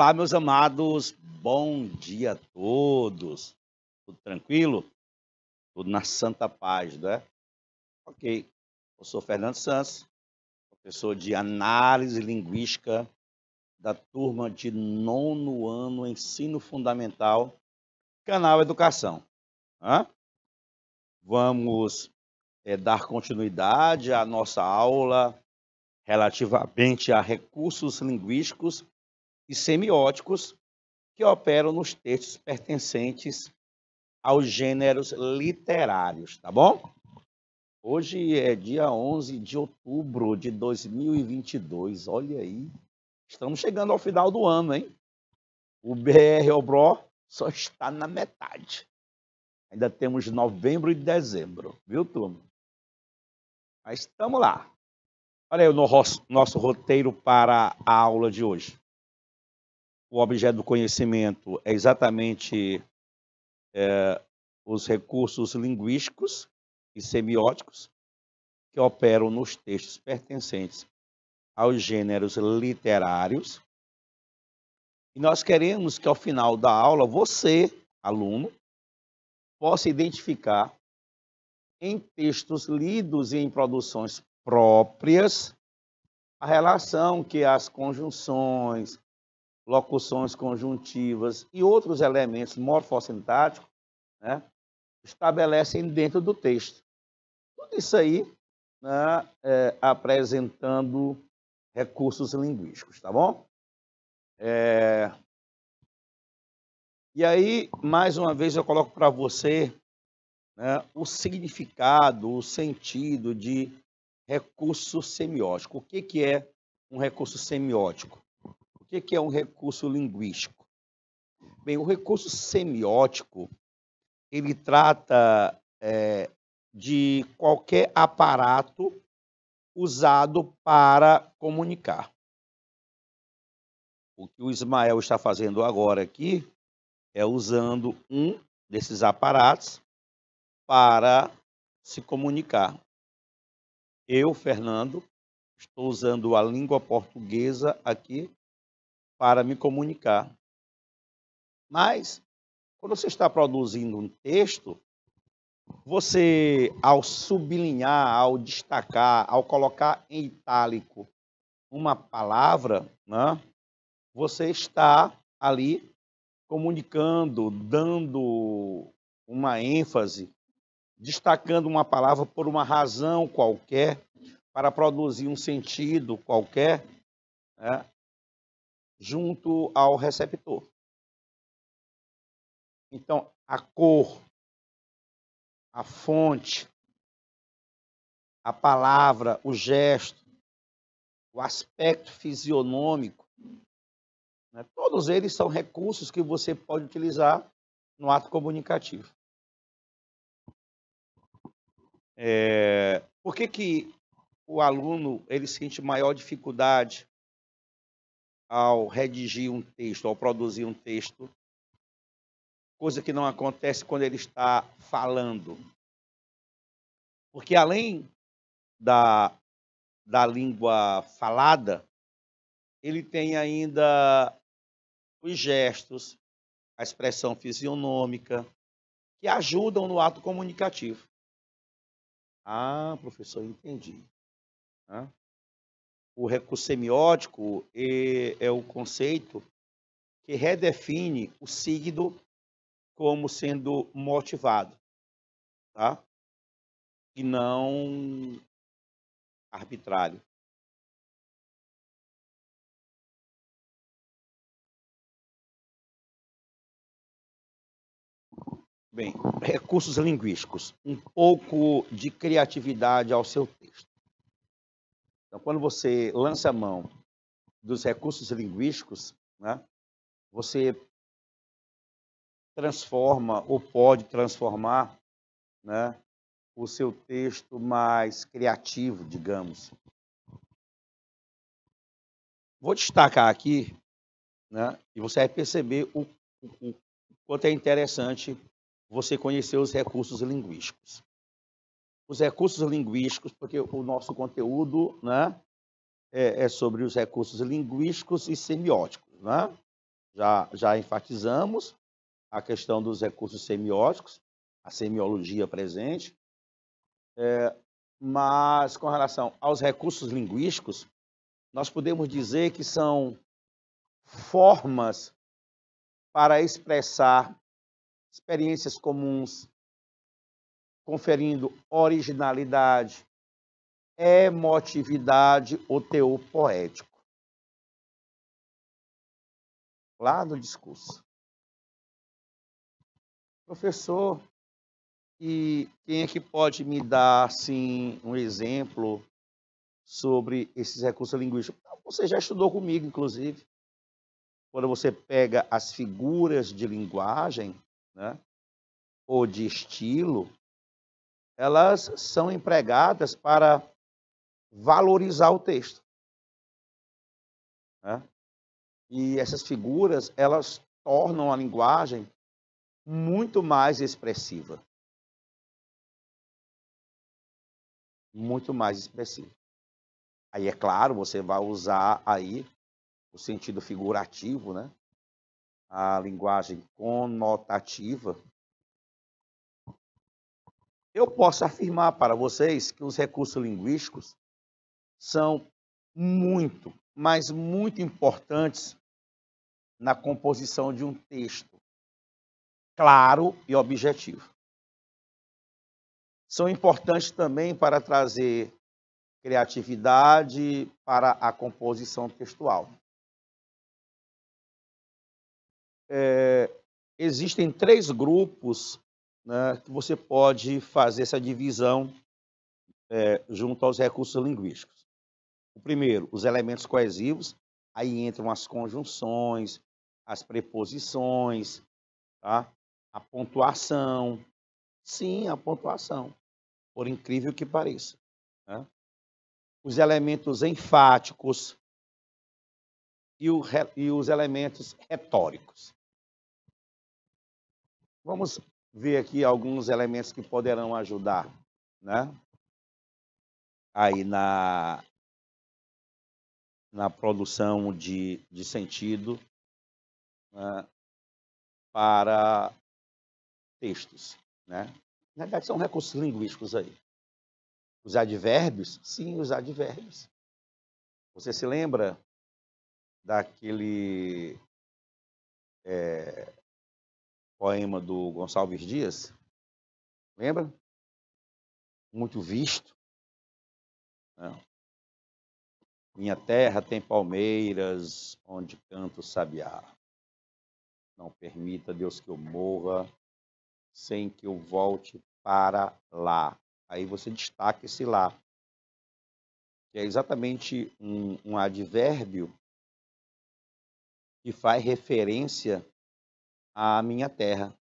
Olá, meus amados, bom dia a todos. Tudo tranquilo? Tudo na santa paz, né? Ok. Eu sou Fernando Santos, professor de análise linguística da turma de nono ano, ensino fundamental, canal Educação. Hã? Vamos dar continuidade à nossa aula relativamente a recursos linguísticos e semióticos que operam nos textos pertencentes aos gêneros literários, tá bom? Hoje é dia 11 de outubro de 2022, olha aí, estamos chegando ao final do ano, hein? O BR Obró só está na metade. Ainda temos novembro e dezembro, viu, turma? Mas estamos lá. Olha aí o nosso roteiro para a aula de hoje. O objeto do conhecimento é exatamente os recursos linguísticos e semióticos que operam nos textos pertencentes aos gêneros literários. E nós queremos que ao final da aula você, aluno, possa identificar em textos lidos e em produções próprias a relação que as conjunções, locuções conjuntivas e outros elementos morfossintáticos, né, estabelecem dentro do texto. Tudo isso aí, né, apresentando recursos linguísticos, tá bom? E aí, mais uma vez, eu coloco para você, né, o significado, o sentido de recurso semiótico. O que é um recurso semiótico? O que é um recurso linguístico? Bem, o recurso semiótico, ele trata de qualquer aparato usado para comunicar. O que o Ismael está fazendo agora aqui é usando um desses aparatos para se comunicar. Eu, Fernando, estou usando a língua portuguesa aqui para me comunicar. Mas, quando você está produzindo um texto, você, ao sublinhar, ao destacar, ao colocar em itálico uma palavra, né, você está ali comunicando, dando uma ênfase, destacando uma palavra por uma razão qualquer, para produzir um sentido qualquer, né, junto ao receptor. Então, a cor, a fonte, a palavra, o gesto, o aspecto fisionômico, né, todos eles são recursos que você pode utilizar no ato comunicativo. Por que o aluno ele sente maior dificuldade ao redigir um texto, ao produzir um texto, coisa que não acontece quando ele está falando? Porque além da língua falada, ele tem ainda os gestos, a expressão fisionômica, que ajudam no ato comunicativo. Ah, professor, entendi. O recurso semiótico é o conceito que redefine o signo como sendo motivado, tá? E não arbitrário. Bem, recursos linguísticos, um pouco de criatividade ao seu texto. Então, quando você lança a mão dos recursos linguísticos, né, você transforma ou pode transformar, né, o seu texto mais criativo, digamos. Vou destacar aqui, né, e você vai perceber o quanto é interessante você conhecer os recursos linguísticos. Os recursos linguísticos, porque o nosso conteúdo, né, é sobre os recursos linguísticos e semióticos, né? já enfatizamos a questão dos recursos semióticos, a semiologia presente, mas com relação aos recursos linguísticos, nós podemos dizer que são formas para expressar experiências comuns, conferindo originalidade, emotividade ou teor poético lá no discurso. Professor, e quem é que pode me dar assim, um exemplo sobre esses recursos linguísticos? Você já estudou comigo, inclusive. Quando você pega as figuras de linguagem, né, ou de estilo, elas são empregadas para valorizar o texto, né? E essas figuras, elas tornam a linguagem muito mais expressiva. Muito mais expressiva. Aí, é claro, você vai usar aí o sentido figurativo, né? A linguagem conotativa. Eu posso afirmar para vocês que os recursos linguísticos são muito, mas muito importantes na composição de um texto claro e objetivo. São importantes também para trazer criatividade para a composição textual. Existem 3 grupos, né, que você pode fazer essa divisão junto aos recursos linguísticos. O primeiro, os elementos coesivos, aí entram as conjunções, as preposições, tá? A pontuação. Sim, a pontuação, por incrível que pareça, né? Os elementos enfáticos e os elementos retóricos. Vamos ver aqui alguns elementos que poderão ajudar, né? Aí na produção de sentido, né, para textos, né? Na verdade, são recursos linguísticos aí. Os advérbios? Sim, os advérbios. Você se lembra daquele poema do Gonçalves Dias? Lembra? Muito visto. Não. Minha terra tem palmeiras, onde canta o sabiá. Não permita, Deus, que eu morra sem que eu volte para lá. Aí você destaca esse lá, que é exatamente um advérbio que faz referência à minha terra,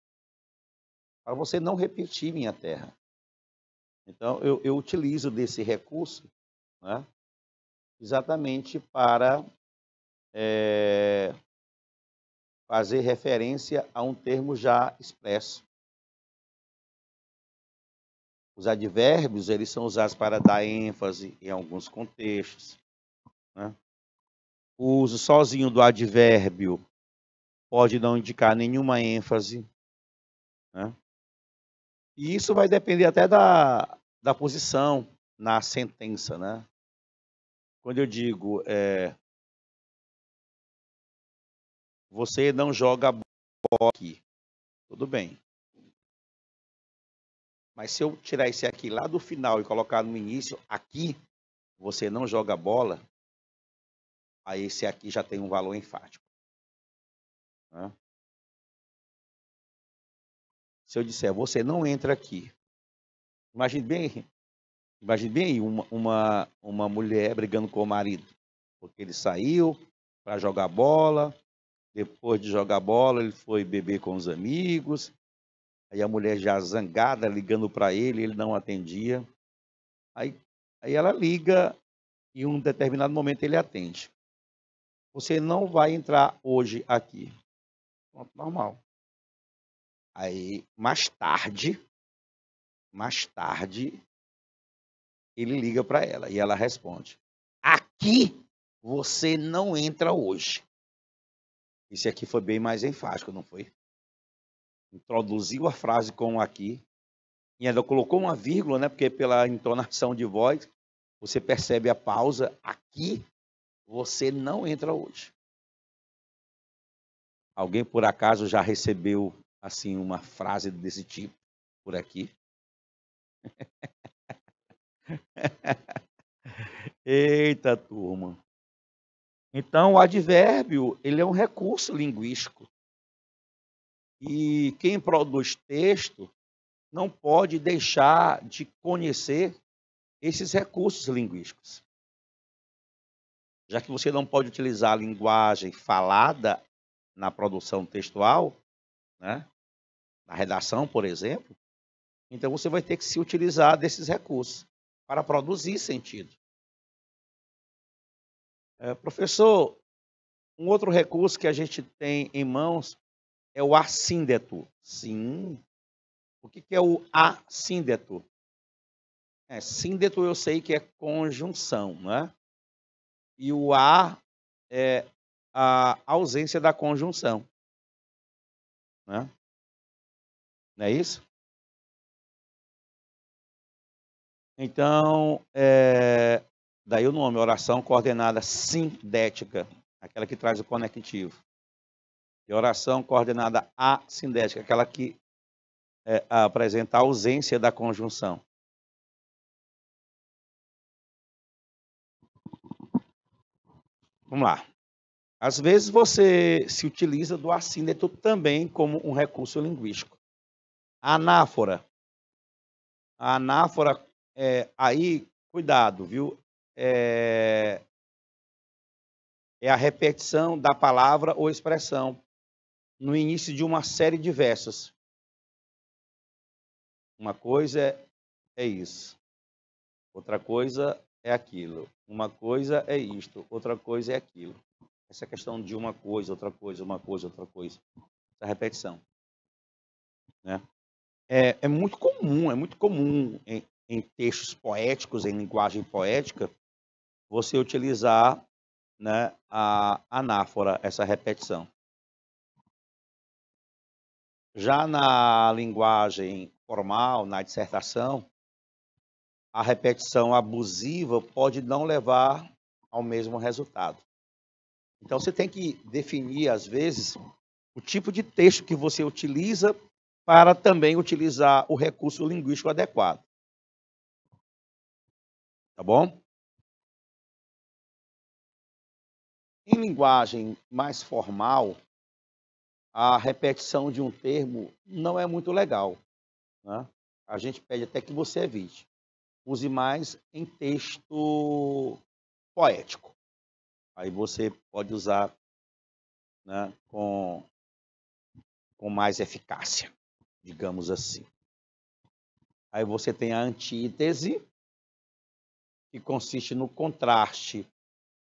para você não repetir minha terra. Então, eu utilizo desse recurso, né, exatamente para fazer referência a um termo já expresso. Os advérbios, eles são usados para dar ênfase em alguns contextos, né? O uso sozinho do advérbio pode não indicar nenhuma ênfase, né? E isso vai depender até da posição na sentença, né? Quando eu digo, você não joga bola aqui, tudo bem. Mas se eu tirar esse aqui lá do final e colocar no início, aqui, você não joga bola, aí esse aqui já tem um valor enfático, né? Se eu disser, você não entra aqui, imagine bem aí uma mulher brigando com o marido, porque ele saiu para jogar bola, depois de jogar bola ele foi beber com os amigos, aí a mulher já zangada ligando para ele não atendia, aí ela liga e em um determinado momento ele atende. Você não vai entrar hoje aqui. Pronto, normal. Aí, mais tarde, ele liga para ela e ela responde: aqui você não entra hoje. Esse aqui foi bem mais enfático, não foi? Introduziu a frase com aqui e ainda colocou uma vírgula, né? Porque pela entonação de voz, você percebe a pausa. Aqui, você não entra hoje. Alguém, por acaso, já recebeu, assim, uma frase desse tipo por aqui? Eita, turma. Então, o advérbio, ele é um recurso linguístico. E quem produz texto não pode deixar de conhecer esses recursos linguísticos. Já que você não pode utilizar a linguagem falada na produção textual, né? Na redação, por exemplo, então você vai ter que se utilizar desses recursos para produzir sentido. Professor, um outro recurso que a gente tem em mãos é o assíndeto. Sim. O que é o assíndeto? Síndeto eu sei que é conjunção, né? E o a é a ausência da conjunção, né? Não é isso? Então, daí o nome, oração coordenada sindética, aquela que traz o conectivo. E oração coordenada assindética, aquela que apresenta a ausência da conjunção. Vamos lá. Às vezes você se utiliza do assíndeto também como um recurso linguístico. A anáfora. A anáfora, aí, cuidado, viu? É a repetição da palavra ou expressão no início de uma série de versos. Uma coisa é isso, outra coisa é aquilo. Uma coisa é isto, outra coisa é aquilo. Essa questão de uma coisa, outra coisa, uma coisa, outra coisa. Essa repetição, né? É muito comum em textos poéticos, em linguagem poética, você utilizar, né, a anáfora, essa repetição. Já na linguagem formal, na dissertação, a repetição abusiva pode não levar ao mesmo resultado. Então, você tem que definir, às vezes, o tipo de texto que você utiliza para também utilizar o recurso linguístico adequado. Tá bom? Em linguagem mais formal, a repetição de um termo não é muito legal, né? A gente pede até que você evite. Use mais em texto poético. Aí você pode usar, né, com mais eficácia, digamos assim. Aí você tem a antítese, que consiste no contraste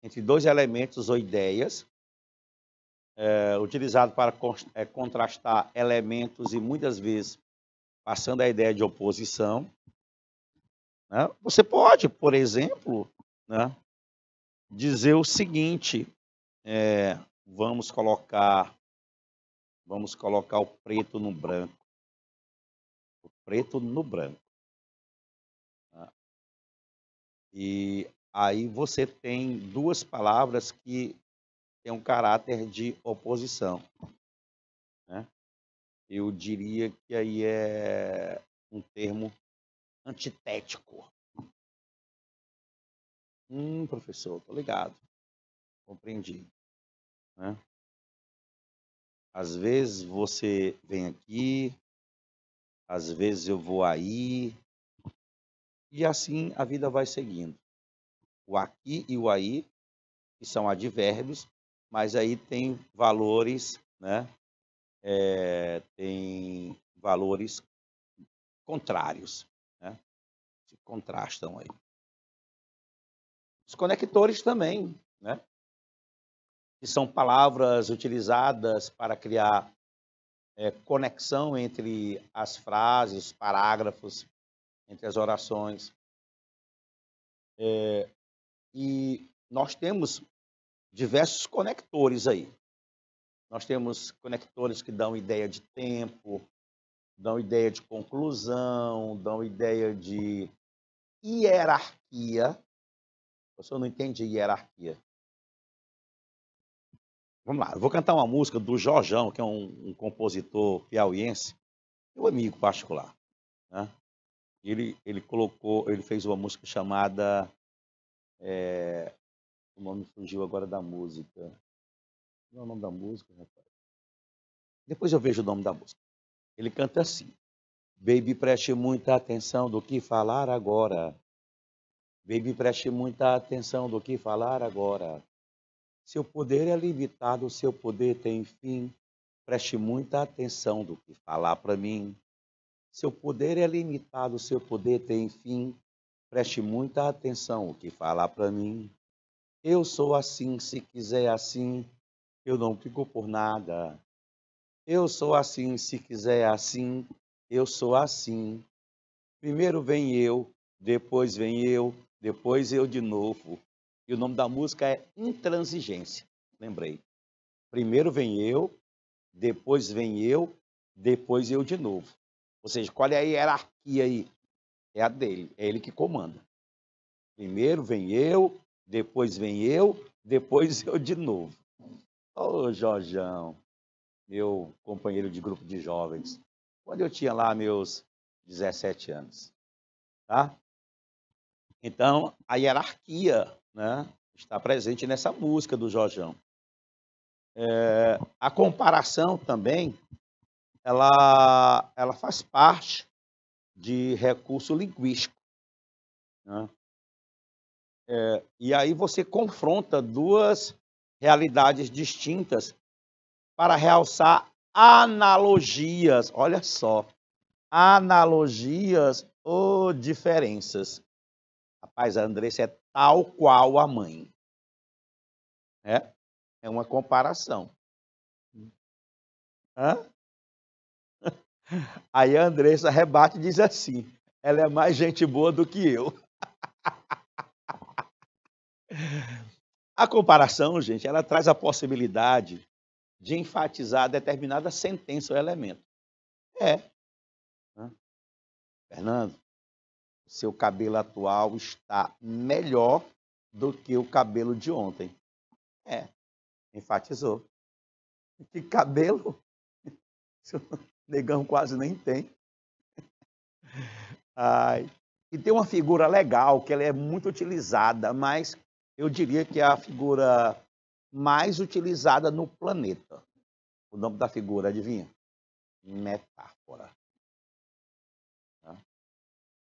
entre dois elementos ou ideias, utilizado para contrastar elementos e muitas vezes passando a ideia de oposição, né? Você pode, por exemplo, né, dizer o seguinte, vamos colocar o preto no branco. O preto no branco. Né? E aí você tem duas palavras que têm um caráter de oposição, né? Eu diria que aí é um termo antitético. Professor, tô ligado. Compreendi. Né? Às vezes você vem aqui, às vezes eu vou aí, e assim a vida vai seguindo. O aqui e o aí, que são advérbios, mas aí tem valores, né? Tem valores contrários, né? Se contrastam aí. Os conectores também, né? Que são palavras utilizadas para criar conexão entre as frases, parágrafos, entre as orações. E nós temos diversos conectores aí. nós temos conectores que dão ideia de tempo, dão ideia de conclusão, dão ideia de hierarquia. Você não entende hierarquia. Vamos lá, eu vou cantar uma música do Jorjão, que é um compositor piauiense, meu amigo particular, né? Ele fez uma música chamada, o nome fugiu agora da música. Não é o nome da música, rapaz. Depois eu vejo o nome da música. Ele canta assim: Baby, preste muita atenção do que falar agora. Baby, preste muita atenção do que falar agora. Seu poder é limitado, seu poder tem fim. Preste muita atenção do que falar para mim. Seu poder é limitado, seu poder tem fim. Preste muita atenção o que falar para mim. Eu sou assim, se quiser assim, eu não fico por nada. Eu sou assim, se quiser assim, eu sou assim. Primeiro vem eu, depois eu de novo. E o nome da música é Intransigência. Lembrei. Primeiro vem eu, depois eu de novo. Ou seja, qual é a hierarquia aí? É a dele, é ele que comanda. Primeiro vem eu, depois eu de novo. Ô, Jorjão, meu companheiro de grupo de jovens, quando eu tinha lá meus 17 anos, tá? Então, a hierarquia, né, está presente nessa música do Jorjão. A comparação também, ela faz parte de recurso linguístico, né? E aí você confronta duas realidades distintas para realçar analogias. Olha só, analogias ou diferenças. Rapaz, a Andressa é tal qual a mãe. É uma comparação. Hã? Aí a Andressa rebate e diz assim: ela é mais gente boa do que eu. A comparação, gente, ela traz a possibilidade de enfatizar determinada sentença ou elemento. Né? Fernando, seu cabelo atual está melhor do que o cabelo de ontem. Enfatizou. Que cabelo? Seu negão quase nem tem. Ai. E tem uma figura legal, que ela é muito utilizada, mas eu diria que é a figura mais utilizada no planeta. O nome da figura, adivinha? Metáfora.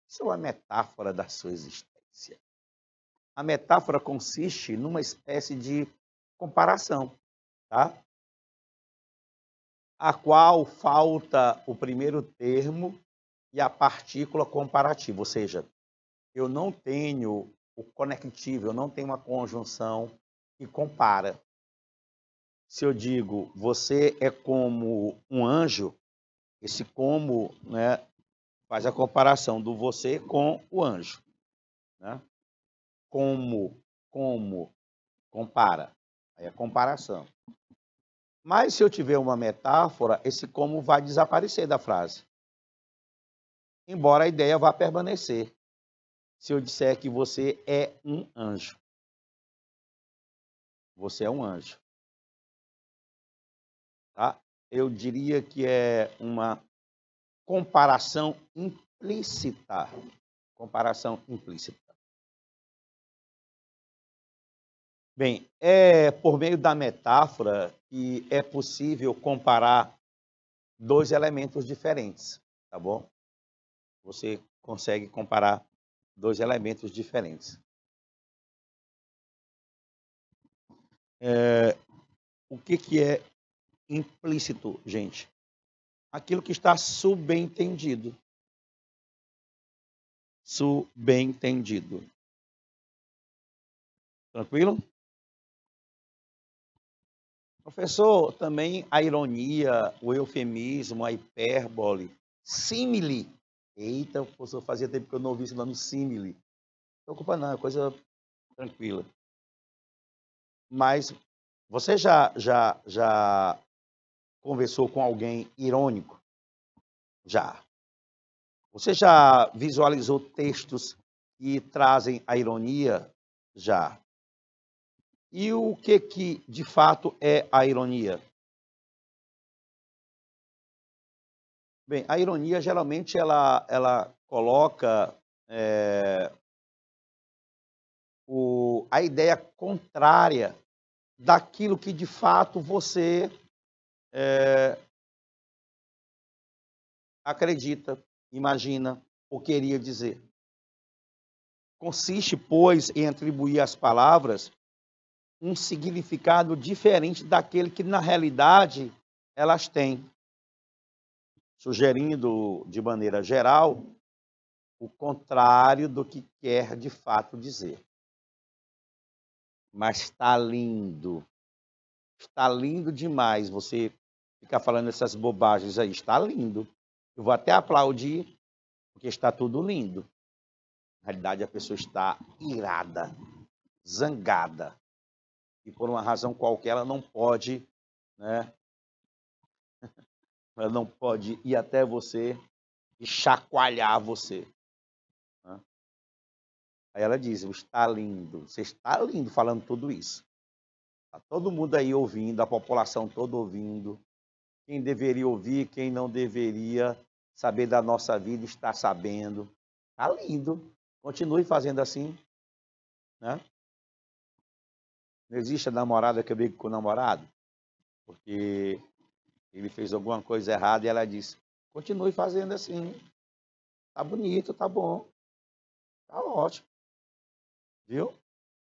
Isso é uma metáfora da sua existência. A metáfora consiste numa espécie de comparação, tá? A qual falta o primeiro termo e a partícula comparativa, ou seja, eu não tenho o conectivo, eu não tenho uma conjunção que compara. Se eu digo, você é como um anjo, esse como, né, faz a comparação do você com o anjo, né? Como, compara. Aí é comparação. Mas se eu tiver uma metáfora, esse como vai desaparecer da frase. Embora a ideia vá permanecer. Se eu disser que você é um anjo. Você é um anjo. Tá? Eu diria que é uma comparação implícita. Comparação implícita. Bem, é por meio da metáfora que é possível comparar dois elementos diferentes, tá bom? Você consegue comparar dois elementos diferentes. O que é implícito, gente? Aquilo que está subentendido. Subentendido. Tranquilo? Professor, também a ironia, o eufemismo, a hipérbole, símile. Eita, professor, fazia tempo que eu não ouvi esse nome símile. Não preocupa não, é coisa tranquila. Mas você já conversou com alguém irônico? Já. Você já visualizou textos que trazem a ironia? Já. E o que de fato é a ironia? Bem, a ironia geralmente ela coloca a ideia contrária daquilo que de fato você acredita, imagina ou queria dizer. Consiste, pois, em atribuir às palavras um significado diferente daquele que, na realidade, elas têm, sugerindo, de maneira geral, o contrário do que quer de fato dizer. Mas está lindo demais você ficar falando essas bobagens aí, está lindo. Eu vou até aplaudir, porque está tudo lindo. Na realidade, a pessoa está irada, zangada, e por uma razão qualquer ela não pode, né? Ela não pode ir até você e chacoalhar você. Né? Aí ela diz, está lindo, você está lindo falando tudo isso. Está todo mundo aí ouvindo, a população toda ouvindo. Quem deveria ouvir, quem não deveria saber da nossa vida, está sabendo. Está lindo. Continue fazendo assim. Né? Não existe a namorada que eu brigue com o namorado, porque ele fez alguma coisa errada e ela disse, continue fazendo assim. Tá bonito, tá bom. Tá ótimo. Viu?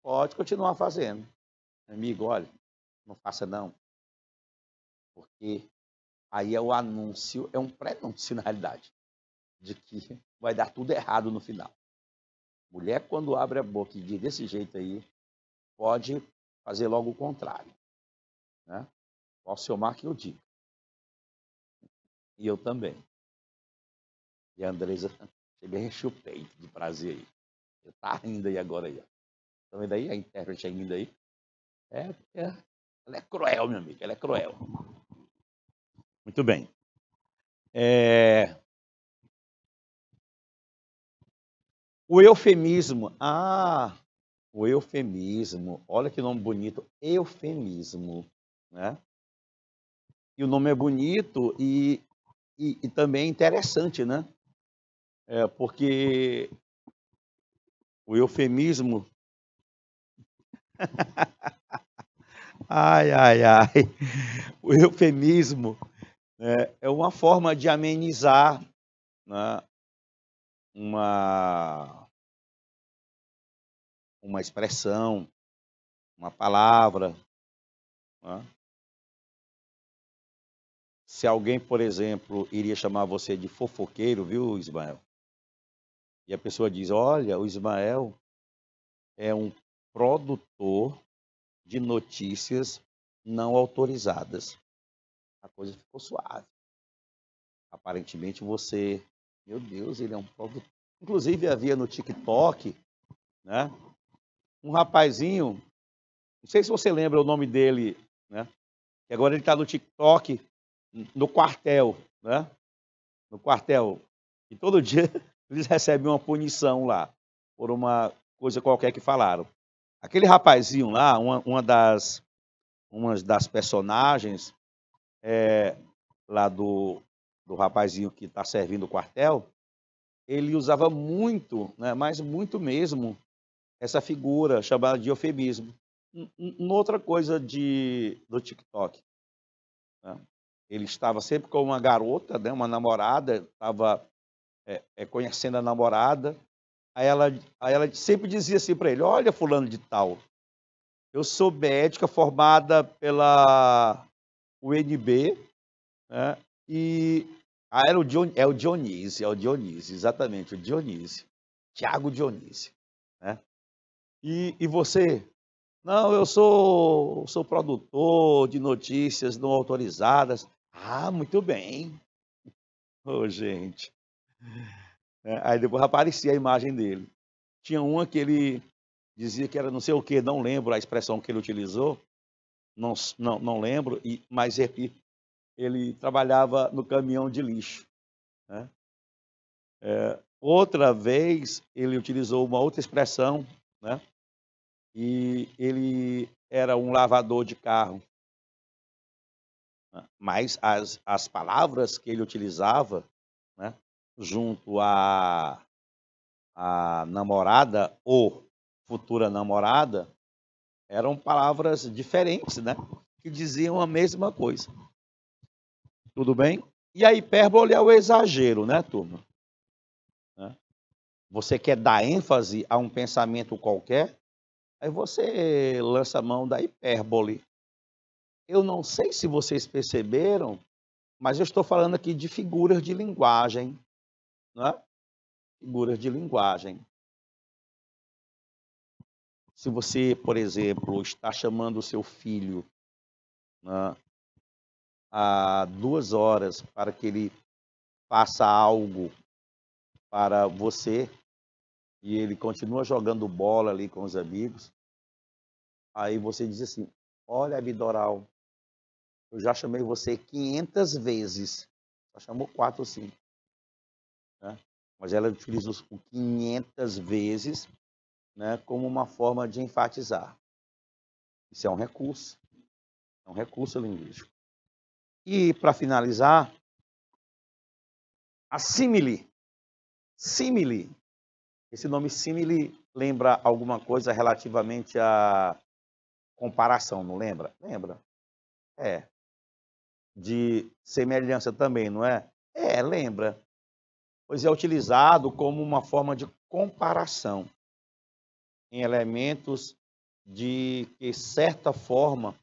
Pode continuar fazendo. Amigo, olha, não faça não. Porque aí é o anúncio, é um pré-anúncio na realidade, de que vai dar tudo errado no final. Mulher, quando abre a boca e diz desse jeito aí, pode fazer logo o contrário. Né? O Alcemar que eu digo. E eu também. E a Andresa, chega a encher o peito de prazer aí. Você tá rindo aí agora aí. Tá vendo aí a intérprete ainda aí? Ela é cruel, meu amigo, ela é cruel. Muito bem. O eufemismo. O eufemismo. Olha que nome bonito. Eufemismo. Né? E o nome é bonito e também é interessante, né? Porque o eufemismo. Ai. O eufemismo é uma forma de amenizar, né, uma expressão, uma palavra. Né? Se alguém, por exemplo, iria chamar você de fofoqueiro, viu, Ismael? E a pessoa diz, olha, o Ismael é um produtor de notícias não autorizadas. A coisa ficou suave. Aparentemente você, meu Deus, ele é um produtor. Inclusive havia no TikTok, né, um rapazinho, não sei se você lembra o nome dele, né, que agora ele está no TikTok, no quartel, né, no quartel, e todo dia eles recebem uma punição lá, por uma coisa qualquer que falaram. Aquele rapazinho lá, uma das personagens lá do rapazinho que está servindo o quartel, ele usava muito, né, mas muito mesmo, essa figura chamada de eufemismo. Uma outra coisa do TikTok. Né? Ele estava sempre com uma garota, né, uma namorada, estava conhecendo a namorada, aí ela sempre dizia assim para ele, olha fulano de tal, eu sou médica formada pela UNB, né, e era o Dionísio, exatamente, o Dionísio, Tiago Dionísio. Né? E você? Não, eu sou produtor de notícias não autorizadas. Ah, muito bem. Ô, gente. Aí depois aparecia a imagem dele. Tinha uma que ele dizia que era não sei o que, não lembro a expressão que ele utilizou, não lembro, mas ele ele trabalhava no caminhão de lixo, né? Outra vez, ele utilizou uma outra expressão, né? E ele era um lavador de carro, né? Mas as palavras que ele utilizava, né, junto à namorada ou futura namorada, eram palavras diferentes, né? Que diziam a mesma coisa. Tudo bem? E a hipérbole é o exagero, né, turma? Você quer dar ênfase a um pensamento qualquer, aí você lança a mão da hipérbole. Eu não sei se vocês perceberam, mas eu estou falando aqui de figuras de linguagem, né? Figuras de linguagem. Se você, por exemplo, está chamando o seu filho, né, há 2 horas para que ele faça algo para você e ele continua jogando bola ali com os amigos, aí você diz assim: olha, Abidoral, eu já chamei você 500 vezes, só chamou 4 ou 5, né? Mas ela utiliza o 500 vezes, né, como uma forma de enfatizar. Isso é um recurso linguístico. E, para finalizar, a símile. Símile. Esse nome símile lembra alguma coisa relativamente à comparação, não lembra? Lembra? É. De semelhança também, não é? É, lembra. Pois é utilizado como uma forma de comparação em elementos de que certa forma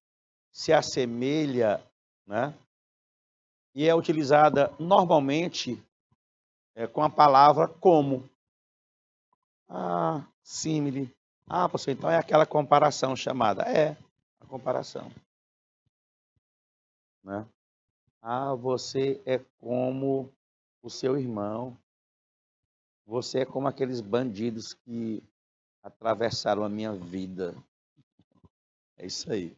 se assemelha, né? E é utilizada normalmente com a palavra como. Ah, símile. Ah, pastor, então é aquela comparação chamada. É, a comparação, né? Ah, você é como o seu irmão. Você é como aqueles bandidos que atravessaram a minha vida. É isso aí.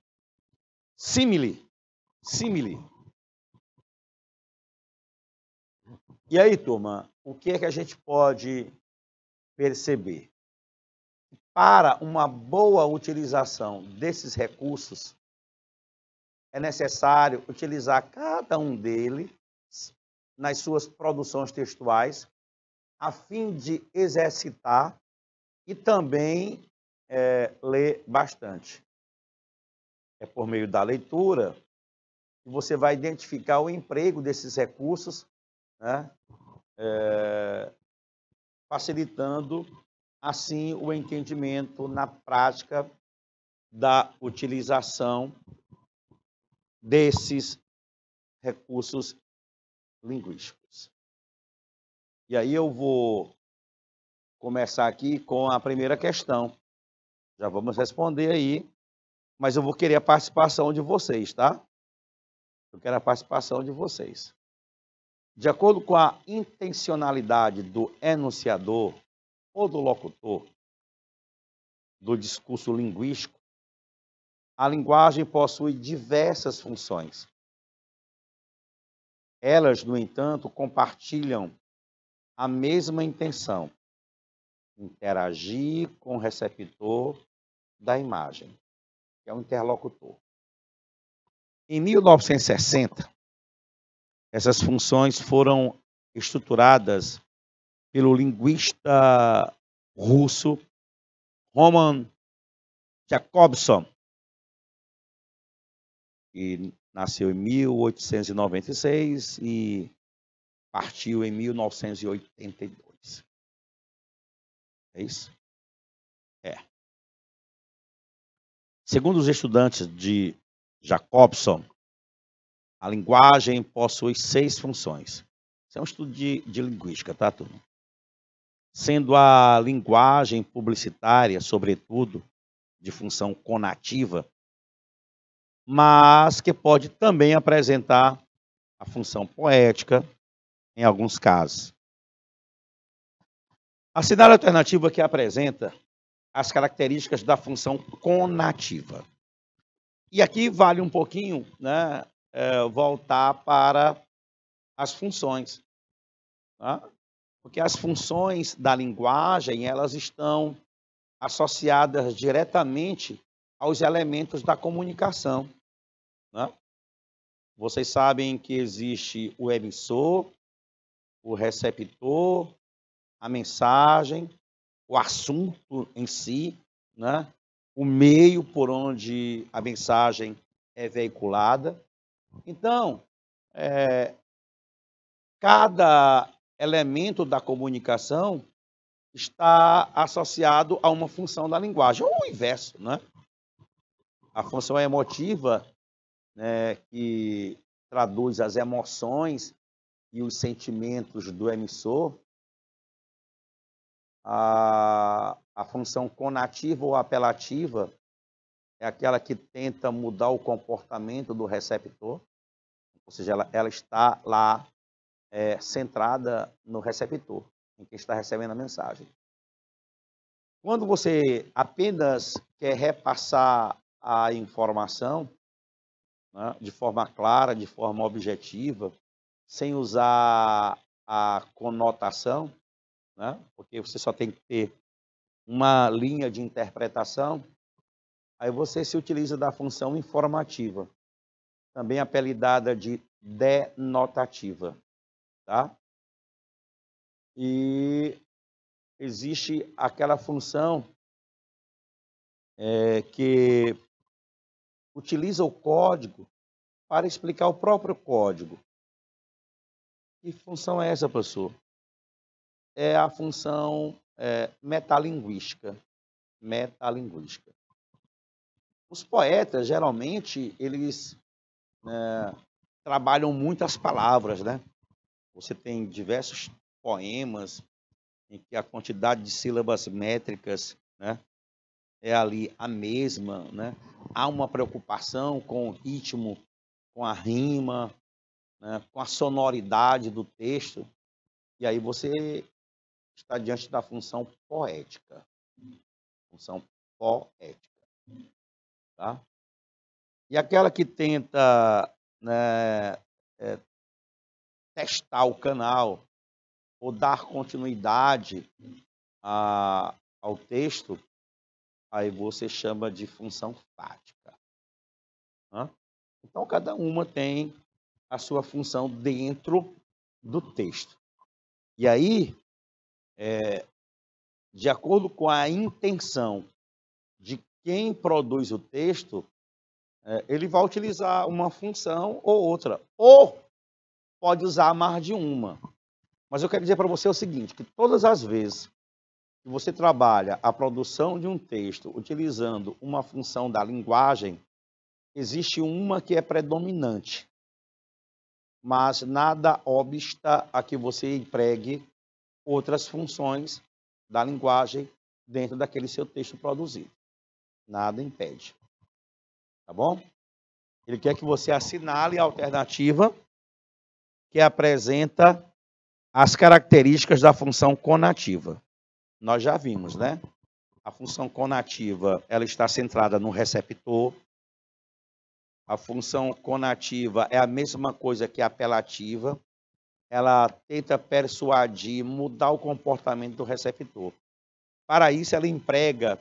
Símile. Símile. E aí, turma, o que é que a gente pode perceber? Para uma boa utilização desses recursos, é necessário utilizar cada um deles nas suas produções textuais, a fim de exercitar e também ler bastante. É por meio da leitura que você vai identificar o emprego desses recursos, né? Facilitando, assim, o entendimento na prática da utilização desses recursos linguísticos. E aí eu vou começar aqui com a primeira questão. Já vamos responder aí, mas eu vou querer a participação de vocês, tá? Eu quero a participação de vocês. De acordo com a intencionalidade do enunciador ou do locutor do discurso linguístico, a linguagem possui diversas funções. Elas, no entanto, compartilham a mesma intenção: interagir com o receptor da imagem, que é o interlocutor. Em 1960, essas funções foram estruturadas pelo linguista russo Roman Jakobson, que nasceu em 1896 e partiu em 1982. É isso? É. Segundo os estudantes de Jacobson, a linguagem possui 6 funções. Isso é um estudo de linguística, tá, turma? Sendo a linguagem publicitária, sobretudo, de função conativa, mas que pode também apresentar a função poética em alguns casos. A cenário alternativa que apresenta as características da função conativa. E aqui vale um pouquinho, né, voltar para as funções, tá? Porque as funções da linguagem, elas estão associadas diretamente aos elementos da comunicação, né? Vocês sabem que existe o emissor, o receptor, a mensagem, o assunto em si, né? O meio por onde a mensagem é veiculada. Então, cada elemento da comunicação está associado a uma função da linguagem, ou o inverso, né? A função emotiva, né, que traduz as emoções e os sentimentos do emissor. A função conativa ou apelativa é aquela que tenta mudar o comportamento do receptor, ou seja, ela está lá centrada no receptor, em quem está recebendo a mensagem. Quando você apenas quer repassar a informação, né, de forma clara, de forma objetiva, sem usar a conotação, né, porque você só tem que ter uma linha de interpretação, aí você se utiliza da função informativa, também apelidada de denotativa, tá? E existe aquela função que utiliza o código para explicar o próprio código. Que função é essa, professor? É a função metalinguística. Metalinguística. Os poetas, geralmente, eles trabalham muitas palavras, né? Você tem diversos poemas em que a quantidade de sílabas métricas, né, é ali a mesma, né? Há uma preocupação com o ritmo, com a rima, né, com a sonoridade do texto, e aí você está diante da função poética. Função poética, tá? E aquela que tenta, né, testar o canal ou dar continuidade ao texto, aí você chama de função fática, né? Então, cada uma tem a sua função dentro do texto. E aí, de acordo com a intenção de quem produz o texto, ele vai utilizar uma função ou outra, ou pode usar mais de uma. Mas eu quero dizer para você o seguinte, que todas as vezes que você trabalha a produção de um texto utilizando uma função da linguagem, existe uma que é predominante, mas nada obsta a que você empregue outras funções da linguagem dentro daquele seu texto produzido. Nada impede. Tá bom? Ele quer que você assinale a alternativa que apresenta as características da função conativa. Nós já vimos, né? A função conativa, ela está centrada no receptor. A função conativa é a mesma coisa que a apelativa. Ela tenta persuadir, mudar o comportamento do receptor. Para isso, ela emprega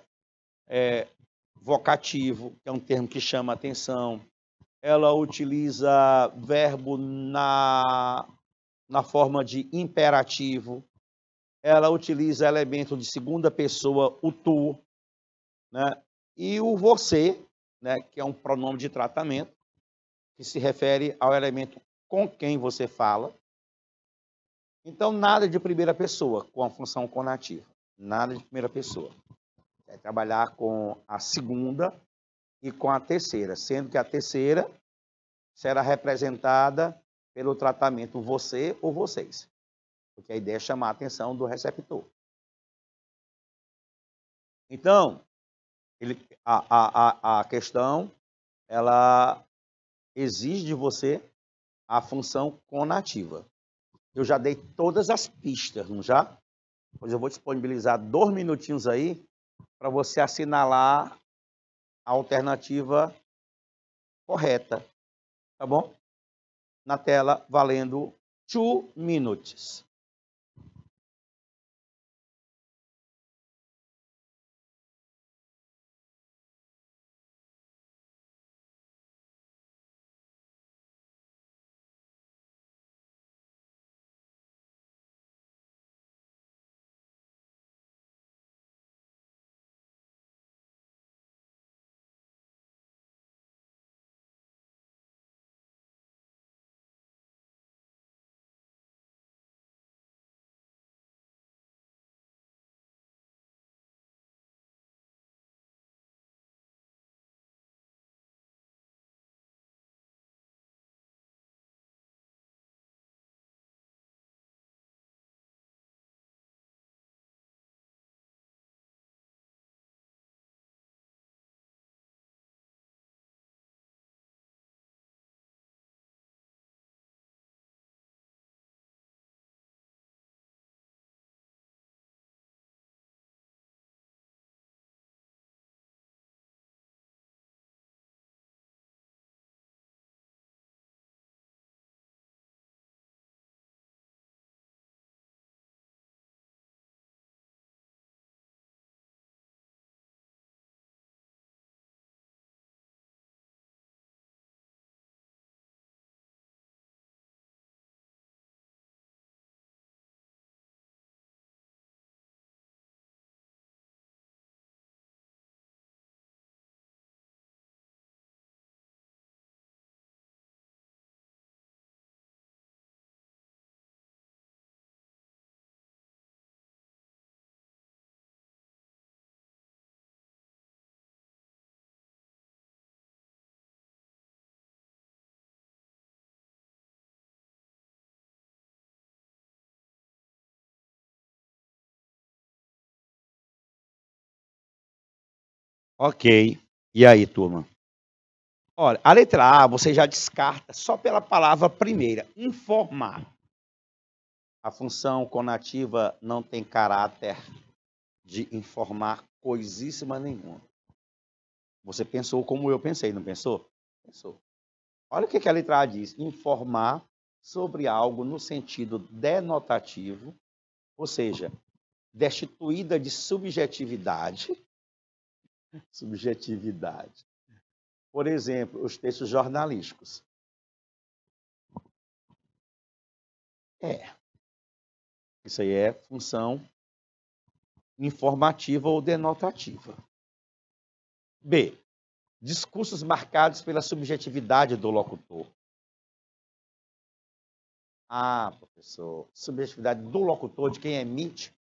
vocativo, que é um termo que chama atenção. Ela utiliza verbo na forma de imperativo. Ela utiliza elemento de segunda pessoa, o tu, né? E o você, né, que é um pronome de tratamento, que se refere ao elemento com quem você fala. Então, nada de primeira pessoa com a função conativa. Nada de primeira pessoa. Vai trabalhar com a segunda e com a terceira, sendo que a terceira será representada pelo tratamento você ou vocês, porque a ideia é chamar a atenção do receptor. Então, a questão, ela exige de você a função conativa. Eu já dei todas as pistas, não já? Pois eu vou disponibilizar 2 minutinhos aí para você assinalar a alternativa correta, tá bom? na tela, valendo 2 minutes. Ok. E aí, turma? Olha, a letra A você já descarta só pela palavra primeira, informar. A função conativa não tem caráter de informar coisíssima nenhuma. Você pensou como eu pensei, não pensou? Pensou. Olha o que a letra A diz: informar sobre algo no sentido denotativo, ou seja, destituída de subjetividade. Subjetividade. Por exemplo, os textos jornalísticos. Isso aí é função informativa ou denotativa. B. Discursos marcados pela subjetividade do locutor. Ah, professor, subjetividade do locutor, de quem emite.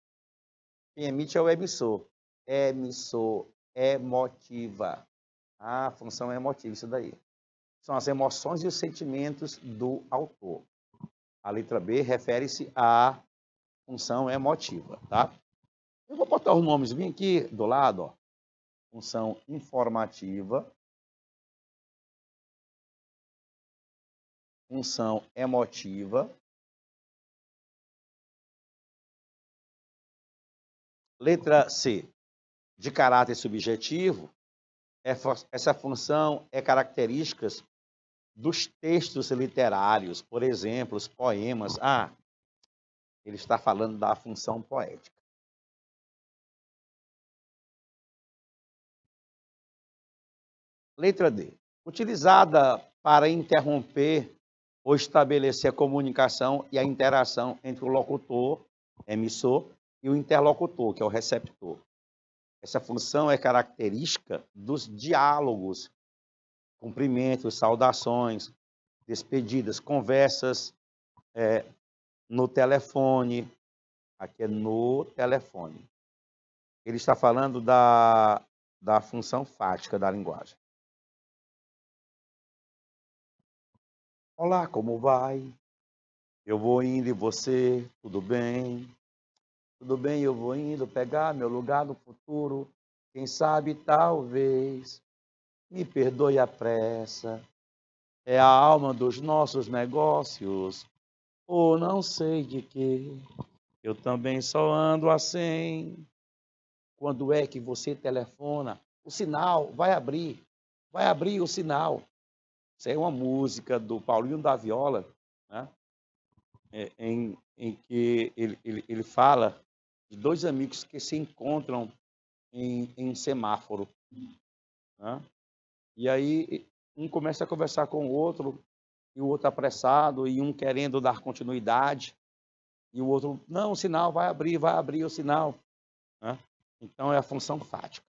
Quem emite é o emissor. Emissor, emotiva. Ah, função emotiva, isso daí. São as emoções e os sentimentos do autor. A letra B refere-se à função emotiva, tá? Eu vou botar os nomes bem aqui do lado, ó. Função informativa, função emotiva. Letra C, de caráter subjetivo, essa função é característica dos textos literários, por exemplo, os poemas. Ah, ele está falando da função poética. Letra D, utilizada para interromper ou estabelecer a comunicação e a interação entre o locutor, emissor, e o interlocutor, que é o receptor. Essa função é característica dos diálogos, cumprimentos, saudações, despedidas, conversas no telefone. Aqui é no telefone. Ele está falando da função fática da linguagem. Olá, como vai? Eu vou indo e você, tudo bem? Tudo bem, eu vou indo pegar meu lugar no futuro. Quem sabe, talvez, me perdoe a pressa. É a alma dos nossos negócios, ou não sei de quê. Eu também só ando a 100. Quando é que você telefona? O sinal vai abrir o sinal. Isso aí é uma música do Paulinho da Viola, né? Em que ele fala de dois amigos que se encontram em um semáforo, né? E aí um começa a conversar com o outro, e o outro apressado, e um querendo dar continuidade, e o outro, não, o sinal vai abrir o sinal, né? Então é a função fática,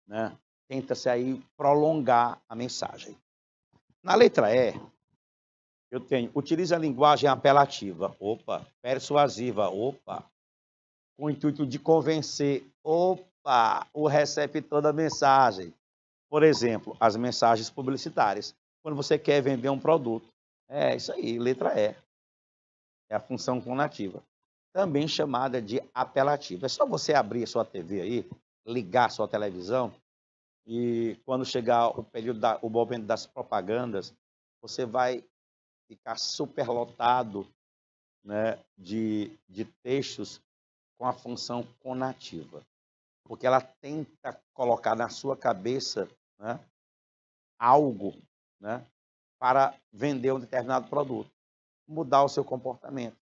né? Tenta-se aí prolongar a mensagem. Na letra E, eu tenho, utiliza a linguagem apelativa, opa, persuasiva, opa, com o intuito de convencer, opa, o receptor da mensagem. Por exemplo, as mensagens publicitárias, quando você quer vender um produto. É isso aí, letra E. É a função conativa, também chamada de apelativa. É só você abrir a sua TV aí, ligar a sua televisão, e quando chegar o período, o momento das propagandas, você vai ficar superlotado, né, de textos com a função conativa, porque ela tenta colocar na sua cabeça, né, algo, né, para vender um determinado produto, mudar o seu comportamento,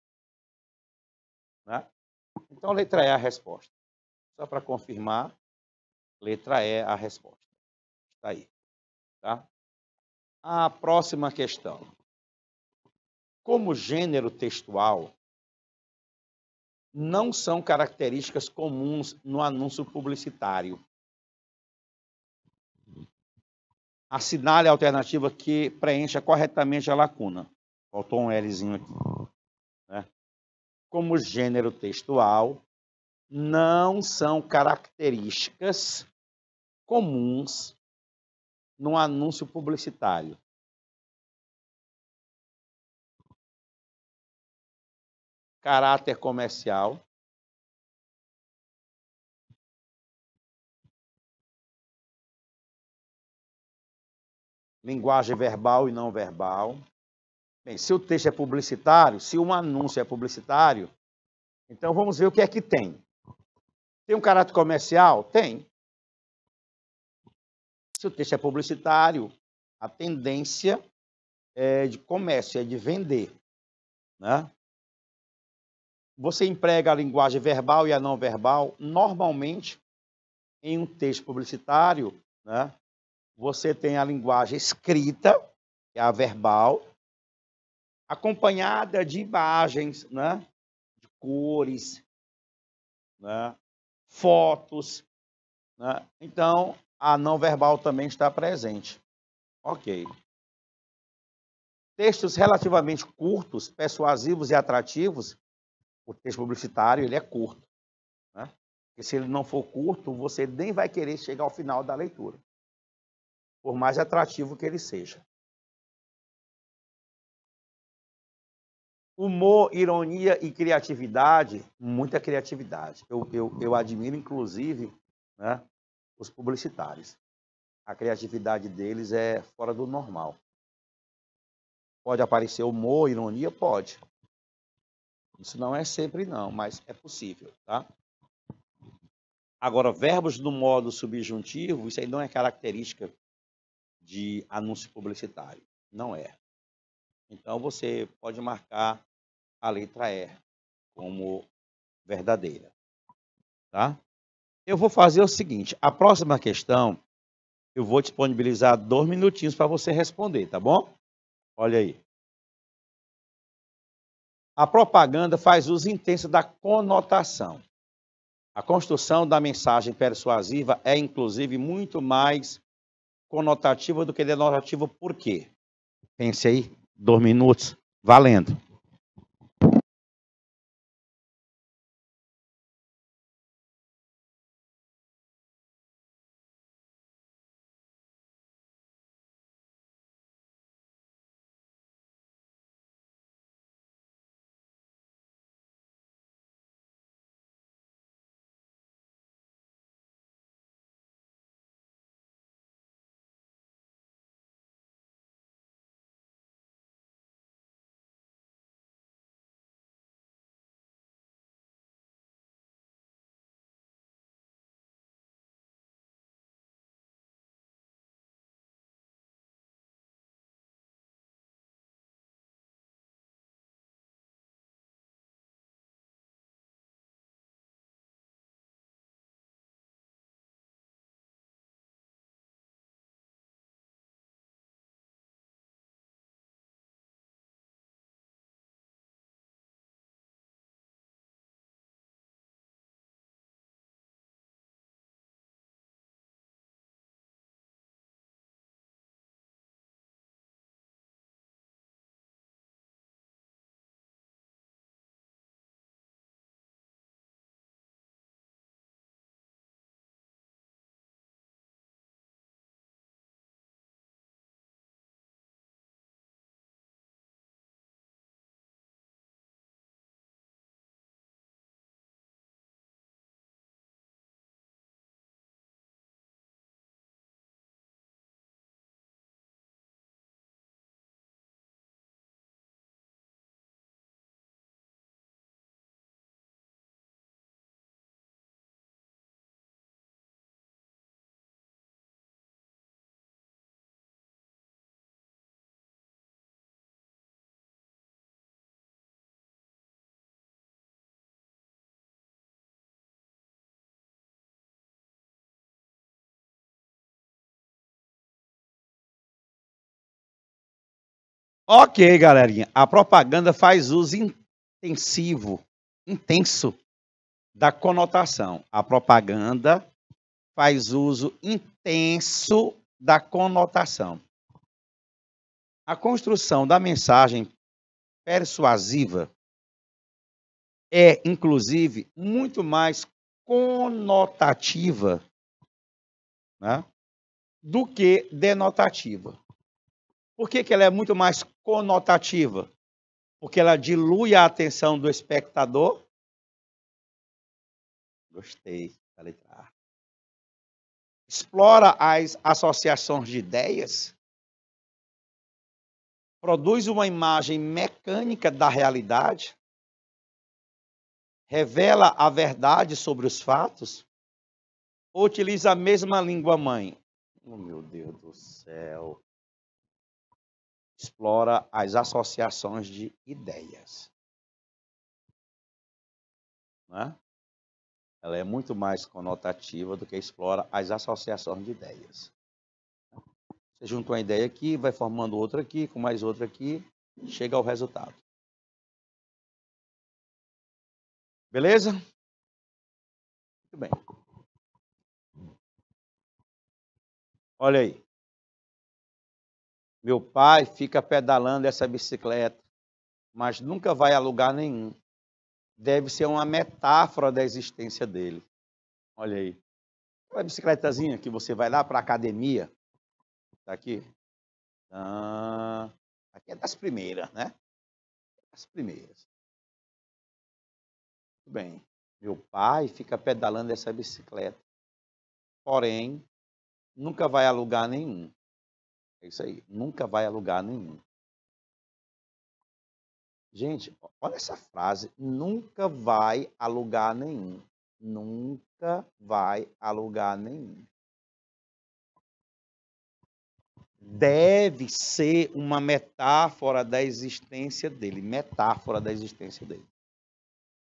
né? Então, a letra E é a resposta. Só para confirmar, letra E é a resposta. Está aí, tá? A próxima questão. Como gênero textual, não são características comuns no anúncio publicitário. Assinale a alternativa que preencha corretamente a lacuna. Faltou um Lzinho aqui, né? Como gênero textual, não são características comuns no anúncio publicitário. Caráter comercial, linguagem verbal e não verbal. Bem, se o texto é publicitário, se um anúncio é publicitário, então vamos ver o que é que tem. Tem um caráter comercial? Tem. Se o texto é publicitário, a tendência é de comércio, é de vender, né? Você emprega a linguagem verbal e a não verbal, normalmente, em um texto publicitário, né? Você tem a linguagem escrita, que é a verbal, acompanhada de imagens, né? De cores, né? Fotos, né? Então, a não verbal também está presente. Ok. Textos relativamente curtos, persuasivos e atrativos, o texto publicitário ele é curto, né? Porque se ele não for curto, você nem vai querer chegar ao final da leitura, por mais atrativo que ele seja. Humor, ironia e criatividade, muita criatividade. Eu admiro, inclusive, né, os publicitários. A criatividade deles é fora do normal. Pode aparecer humor, ironia? Pode. Isso não é sempre não, mas é possível, tá? Agora, verbos no modo subjuntivo, isso aí não é característica de anúncio publicitário. Não é. Então, você pode marcar a letra E como verdadeira, tá? Eu vou fazer o seguinte, a próxima questão, eu vou disponibilizar 2 minutinhos para você responder, tá bom? Olha aí. A propaganda faz uso intenso da conotação. A construção da mensagem persuasiva é, inclusive, muito mais conotativa do que denotativa. Por quê? Pense aí, 2 minutos, valendo. Ok, galerinha. A propaganda faz uso intenso da conotação. A propaganda faz uso intenso da conotação. A construção da mensagem persuasiva é, inclusive, muito mais conotativa, né, do que denotativa. Por que ela é muito mais conotativa? Porque ela dilui a atenção do espectador. Gostei da letra A. Explora as associações de ideias. Produz uma imagem mecânica da realidade. Revela a verdade sobre os fatos. Ou utiliza a mesma língua-mãe. Oh, meu Deus do céu. Explora as associações de ideias. Né? Ela é muito mais conotativa do que explora as associações de ideias. Você junta uma ideia aqui, vai formando outra aqui, com mais outra aqui, chega ao resultado. Beleza? Muito bem. Olha aí. Meu pai fica pedalando essa bicicleta, mas nunca vai a lugar nenhum. Deve ser uma metáfora da existência dele. Olha aí. Aquela bicicletazinha que você vai lá para a academia. Está aqui. Aqui é das primeiras, né? As primeiras. Muito bem. Meu pai fica pedalando essa bicicleta, porém, nunca vai a lugar nenhum. É isso aí, nunca vai a lugar nenhum. Gente, olha essa frase, nunca vai a lugar nenhum. Nunca vai a lugar nenhum. Deve ser uma metáfora da existência dele, metáfora da existência dele.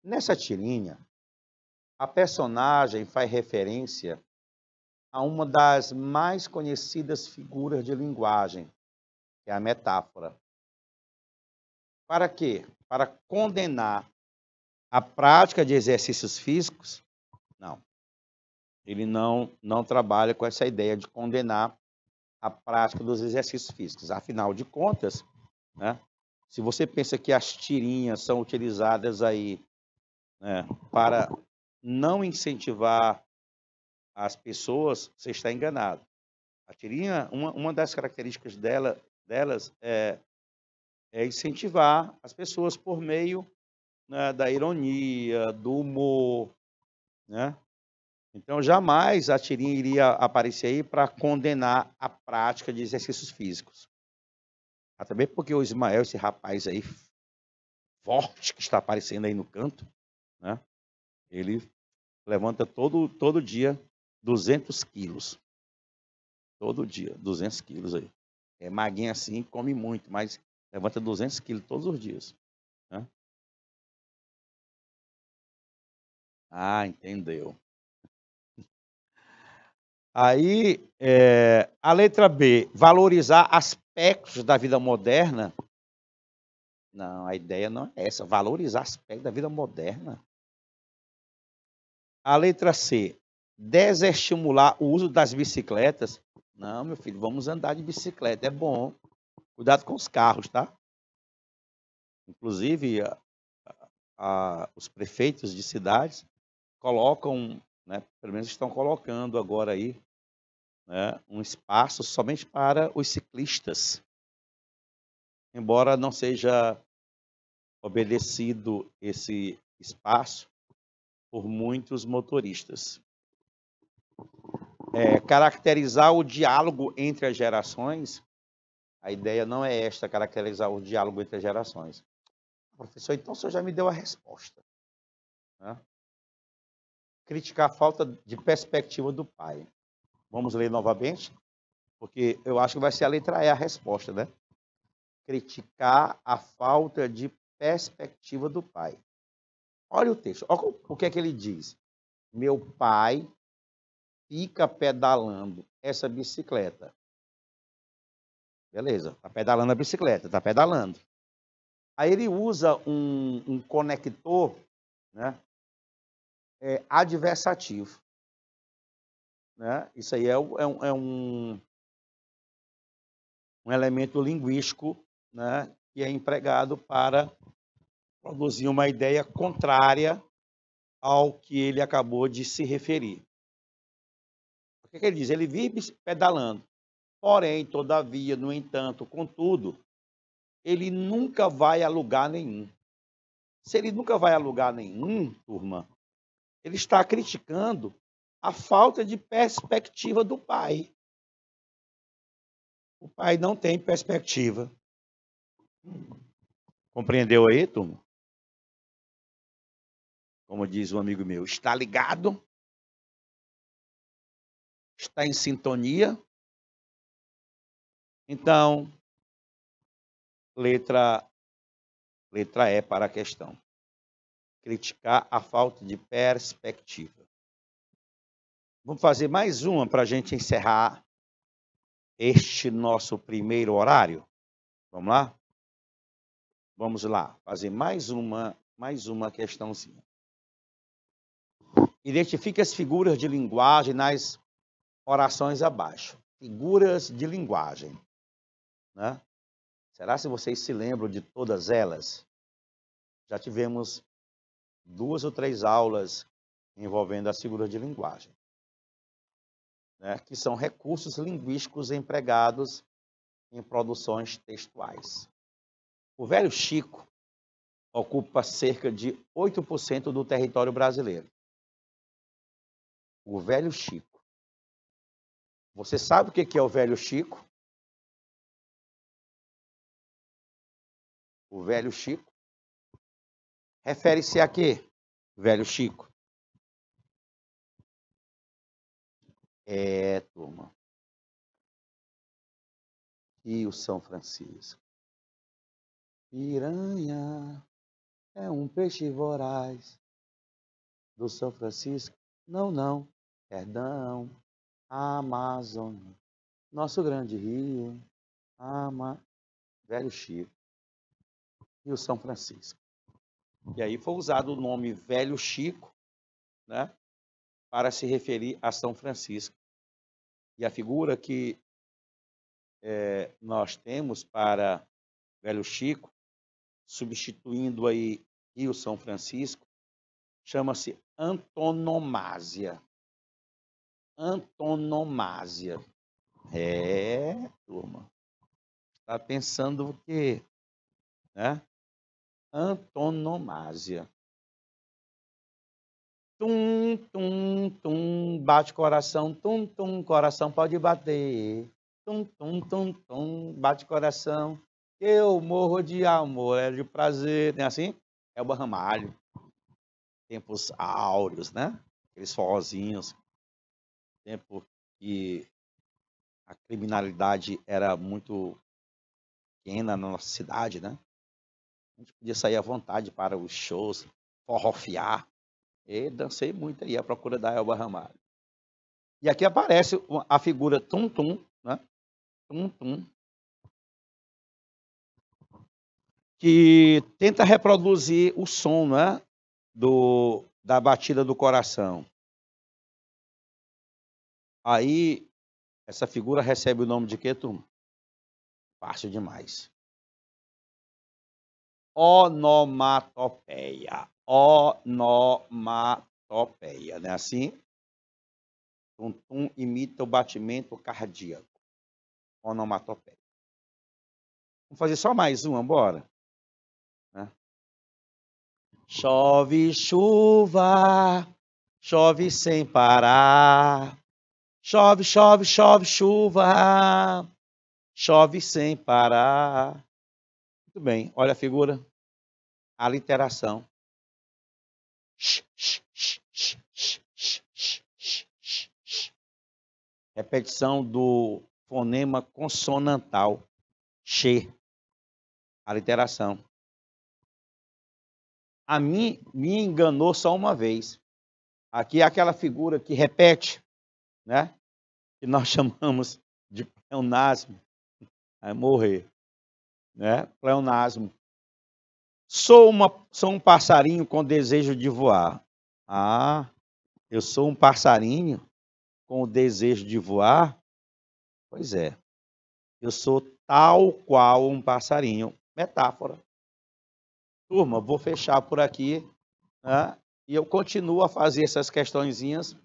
Nessa tirinha, a personagem faz referência a uma das mais conhecidas figuras de linguagem, que é a metáfora. Para quê? Para condenar a prática de exercícios físicos? Não. Ele não trabalha com essa ideia de condenar a prática dos exercícios físicos. Afinal de contas, né, se você pensa que as tirinhas são utilizadas aí, né, para não incentivar as pessoas, você está enganado. A tirinha, uma das características delas é incentivar as pessoas por meio, né, da ironia, do humor, né? Então, jamais a tirinha iria aparecer aí para condenar a prática de exercícios físicos. Até mesmo porque o Ismael, esse rapaz aí, forte, que está aparecendo aí no canto, né? Ele levanta todo dia 200 quilos. Todo dia, 200 quilos aí. É magrinho assim, come muito, mas levanta 200 quilos todos os dias. Né? Ah, entendeu. Aí, a letra B, valorizar aspectos da vida moderna. Não, a ideia não é essa, valorizar aspectos da vida moderna. A letra C, desestimular o uso das bicicletas. Não, meu filho, vamos andar de bicicleta, é bom. Cuidado com os carros, tá? Inclusive, os prefeitos de cidades colocam, né, pelo menos estão colocando agora aí, né, um espaço somente para os ciclistas. Embora não seja obedecido esse espaço por muitos motoristas. Caracterizar o diálogo entre as gerações, a ideia não é esta, caracterizar o diálogo entre as gerações. Professor, então o senhor já me deu a resposta. Né? Criticar a falta de perspectiva do pai. Vamos ler novamente? Porque eu acho que vai ser a letra E a resposta, né? Criticar a falta de perspectiva do pai. Olha o texto, olha o que é que ele diz. Meu pai fica pedalando essa bicicleta, Beleza, está pedalando a bicicleta, está pedalando. Aí ele usa um conector, né, adversativo. Né? Isso aí é um elemento linguístico, né, que é empregado para produzir uma ideia contrária ao que ele acabou de se referir. O que ele diz? Ele vive pedalando, porém, todavia, no entanto, contudo, ele nunca vai a lugar nenhum. Se ele nunca vai a lugar nenhum, turma, ele está criticando a falta de perspectiva do pai. O pai não tem perspectiva. Compreendeu aí, turma? Como diz um amigo meu, está ligado? Está em sintonia? Então, letra E para a questão. Criticar a falta de perspectiva. Vamos fazer mais uma para a gente encerrar este nosso primeiro horário? Vamos lá? Vamos lá, fazer mais uma questãozinha. Identifique as figuras de linguagem nas orações abaixo. Figuras de linguagem. Né? Será se vocês se lembram de todas elas? Já tivemos 2 ou 3 aulas envolvendo as figuras de linguagem, né? Que são recursos linguísticos empregados em produções textuais. O velho Chico ocupa cerca de 8% do território brasileiro. O velho Chico. Você sabe o que é o velho Chico? O velho Chico refere-se a quê? Velho Chico. Turma. E o São Francisco. Piranha é um peixe voraz. Do São Francisco? Não. Perdão. Amazônia. Nosso grande rio. Velho Chico. E o São Francisco. E aí foi usado o nome Velho Chico, né, para se referir a São Francisco. E a figura que nós temos para Velho Chico, substituindo aí Rio São Francisco, chama-se antonomásia. Antonomásia. Turma. Está pensando o quê? Né? Antonomásia. Tum, tum, tum, bate coração, tum, tum, coração pode bater. Tum, tum, tum, tum, bate coração, eu morro de amor, é de prazer, não é assim? É o Ramalho. Tempos áureos, né? Aqueles forrozinhos. Tempo que a criminalidade era muito pequena na nossa cidade, né? A gente podia sair à vontade para os shows, forrofiar. E dancei muito aí à procura da Elba Ramalho. E aqui aparece a figura Tum Tum, né? Tum Tum, que tenta reproduzir o som, né, da batida do coração. Aí, essa figura recebe o nome de quê, turma? Fácil demais. Onomatopeia. Onomatopeia, não é assim? Tum-tum imita o batimento cardíaco. Onomatopeia. Vamos fazer só mais uma, bora? Né? Chove chuva, chove sem parar. Chove, chove, chove, chuva. Chove sem parar. Muito bem, olha a figura. A literação. Repetição do fonema consonantal. Che. A literação. A mim me enganou só uma vez. Aqui é aquela figura que repete, né? Que nós chamamos de pleonasmo. Vai morrer, né? Pleonasmo. Sou um passarinho com desejo de voar. Ah, eu sou um passarinho com o desejo de voar? Pois é, eu sou tal qual um passarinho. Metáfora. Turma, vou fechar por aqui, né? E eu continuo a fazer essas questõezinhas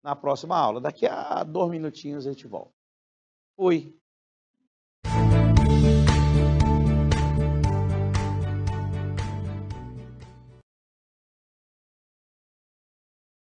na próxima aula. Daqui a 2 minutinhos a gente volta. Fui.